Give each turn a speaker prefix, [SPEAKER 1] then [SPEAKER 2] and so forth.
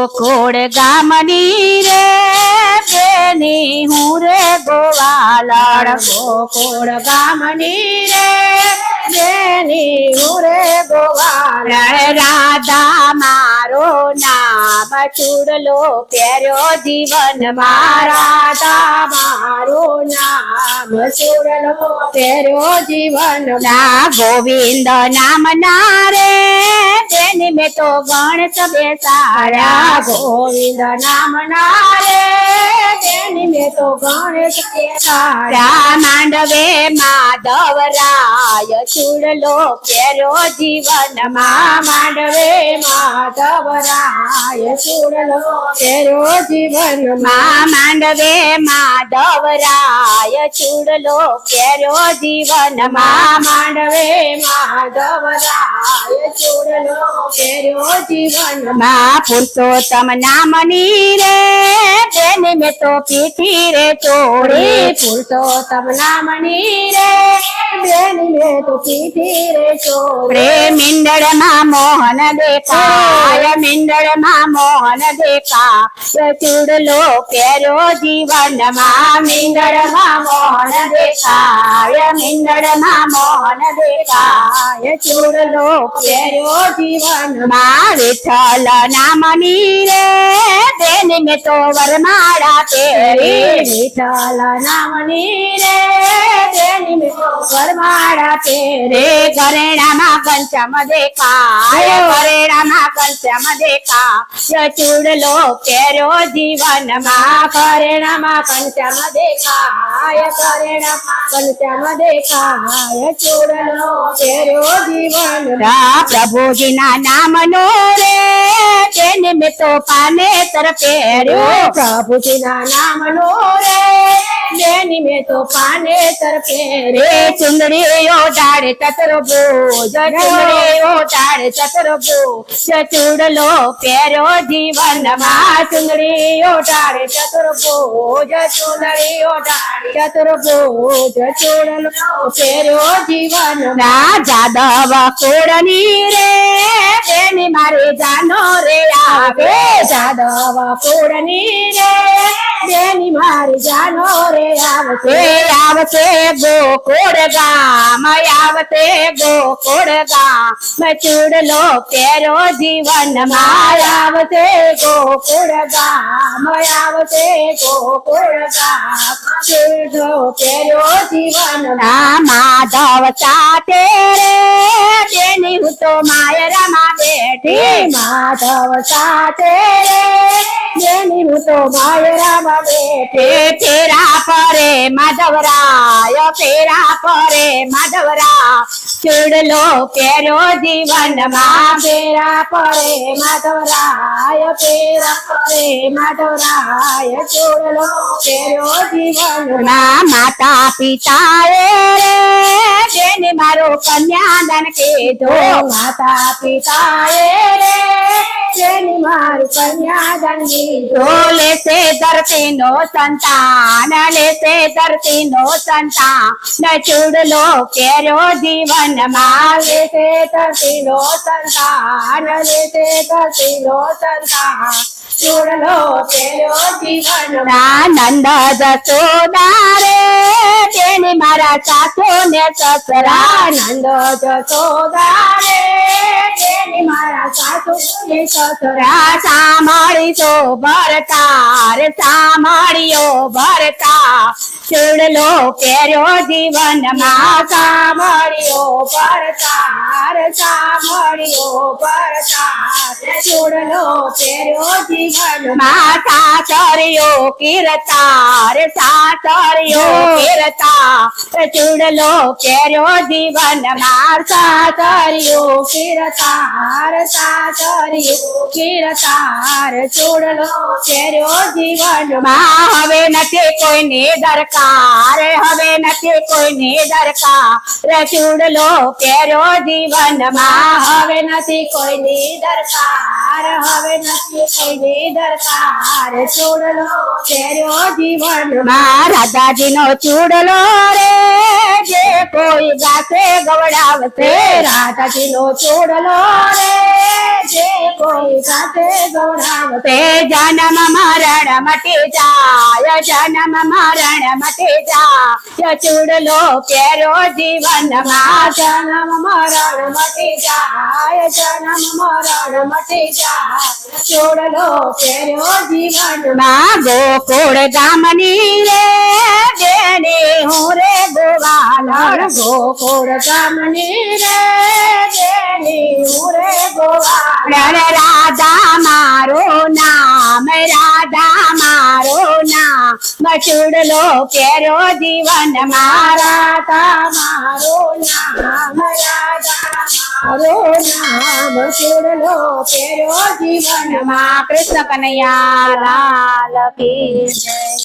[SPEAKER 1] ગોકુળ ગામની રે બેની હું રે ગોવાલણ
[SPEAKER 2] ગોકુળ ગામની રે બેની હું રે ગોવાલણ
[SPEAKER 1] રાધા મારો નામ ચૂડલો પહેર્યો જીવન
[SPEAKER 2] રાધા મારું નામ ચૂડલો પહેર્યો જીવન
[SPEAKER 1] ના ગોવિંદ નામ ના રે તેની મેં તો ગણેશ બેસાડ્યા
[SPEAKER 2] ગોવિંદ નામ ના રે તેની મેં તો ગણેશ બેસાડ્યા
[SPEAKER 1] માંડવે માધવરાય ચૂડલો પહેર્યો જીવન
[SPEAKER 2] માંડવે માધવરાય ચૂડલો પહેર્યો જીવન
[SPEAKER 1] માંડવે માધવરાય ચૂડલો પહેર્યો જીવન
[SPEAKER 2] માંડવે માધવરાય ચૂડલો પહેર્યો જીવન
[SPEAKER 1] પુરુષોત્તમ નામની રે તેની મેં તો પીઠી રે ચોરી
[SPEAKER 2] પુરુષોત્તમ નામની રે બેની મેં તો પીઠી રે ચોરી
[SPEAKER 1] મિંડળમાં મોહન દેખાય મિંડળમાં મોહન દેખાય ચૂડલો પહેર્યો જીવનમાં
[SPEAKER 2] મિંડળમાં મોહન દેખાય
[SPEAKER 1] મિંડળમાં મોહન દેખાય
[SPEAKER 2] ચૂડલો પહેર્યો જીવનમાં
[SPEAKER 1] વિઠ્ઠલ નામની રે તેની મેં તો વરમાળા પહેરી
[SPEAKER 2] વિઠ્ઠલ નામની રે તેની મેં તો વરમાળા પહેરી
[SPEAKER 1] ઘરેણામાં પંચમ દેખાય ઘરેણામાં પંચમ દેખાય ચૂડલો પહેર્યો જીવનમાં
[SPEAKER 2] ઘરેણામાં પંચમ દેખાય ઘરેણામાં પંચમ દેખાય ચૂડલો પહેર્યો જીવનમાં
[SPEAKER 1] પ્રભુજીના નામનો રે તેને મેં તો પાનેતર પહેર્યો
[SPEAKER 2] પ્રભુજીના નામનો રે તેની મેં તો પાનેતર પહેર્યો
[SPEAKER 1] ચુંદડીઓ ડાળે ચતુર્ભુજ ચુંદડીઓ ડાળે ચતુર્ભુજ ચૂડલો પહેર્યો જીવનમાં
[SPEAKER 2] ચુંદડીઓ ડાળે ચતુર્ભુજ ચુંદડીઓ ડાળે ચતુર્ભુજ ચૂડલો પહેર્યો જીવનમાં
[SPEAKER 1] જાદવ કુળની રે તેની મારી જાનો રે આવે
[SPEAKER 2] જાદવ કુળની રે તેની મારી જાનો રે આવશે
[SPEAKER 1] આવશે ગોકુળ ગામ આવશે ગોકુળ ગામ ચૂડલો પહેર્યો જીવનમાં
[SPEAKER 2] આવશે ગોકુળ ગામ આવશે ગોકુળ ગામ ચૂડલો પહેર્યો જીવનમાં
[SPEAKER 1] માધવ સાથે રે તેની હું તો માયરામાં બેઠી
[SPEAKER 2] માધવ સાથે રે તેની હું તો માયરામાં બેઠી
[SPEAKER 1] ફેરા પરે માધવરાય ફેરા પરે માધવરા ચૂડલો પહેર્યો જીવનમાં
[SPEAKER 2] ફેરા પરે માધવરાય ફેરા પરે માધવરાય ચૂડલો પહેર્યો જીવનમાં
[SPEAKER 1] માતા પિતાએ રે તેને મારો કન્યાદાન કીધું
[SPEAKER 2] માતા પિતાએ રે તેની મારું કન્યાદાન દીધું
[SPEAKER 1] લેશે ધરતીનો સંતાન લેશે ધરતીનો સંતાન ચૂડલો પહેર્યો જીવનમાં
[SPEAKER 2] લેશે ધરતીનો સંતાન લેશે ધરતીનો સંતાન ચૂડલો પહેર્યો જીવનમાં
[SPEAKER 1] નંદ જસોદા રે તેને મારા સાસુ ને સસરા
[SPEAKER 2] નંદ જસોદા રે તેની મારા સાસુ ને સસરા
[SPEAKER 1] સાંભળીશો ભરતા રે સાંભળ્યો ભરતા ચૂડલો પહેર્યો જીવનમાં
[SPEAKER 2] સાંભળ્યો ભરતા રે સાંભળ્યો ભરતા ચૂડલો પહેર્યો જીવનમાં
[SPEAKER 1] સાસરિયો કીર્તા રે સાસરિયો કીર્તા ચૂડલો પહેર્યો જીવનમાં
[SPEAKER 2] સાસરિયો કીર્તાર સાસરિયો કીર્તાર ચૂડલો પહેર્યો જીવનમાં
[SPEAKER 1] હવે નથી કોઈની દરકાર હવે નથી કોઈની દરકાર ચૂડલો પહેર્યો જીવનમાં
[SPEAKER 2] હવે નથી કોઈની દરકાર હવે નથી એવી દરકાર ચૂડલો પહેર્યો જીવનમાં
[SPEAKER 1] રાધાજીનો ચૂડલો રે જે કોઈ ગાશે ગવડાવશે
[SPEAKER 2] રાધાજીનો ચૂડલો રે જે કોઈ સાથે ગૌરાવશે
[SPEAKER 1] તે જન્મ મરણ મટી જાય જન્મ મરણ મટી જાય ચૂડલો પહેર્યો જીવનમાં
[SPEAKER 2] જન્મ મરણ મટી જાય જન્મ મરણ મટી જાય ચૂડલો પહેર્યો જીવનમાં
[SPEAKER 1] ગોકુળ ગામની રે બેની હું રે ગોવાલ
[SPEAKER 2] ગોકુળ ગામની રે દેની ઉરે ગોવાળ
[SPEAKER 1] રાધા મારું નામ રાધા મારું નામ ચૂડલો પહેર્યો જીવનમાં
[SPEAKER 2] રાધા મારું નામ રાધા મારું નામ ચૂડલો પહેર્યો જીવનમાં
[SPEAKER 1] કૃષ્ણ કનૈયા લાલ કી જય.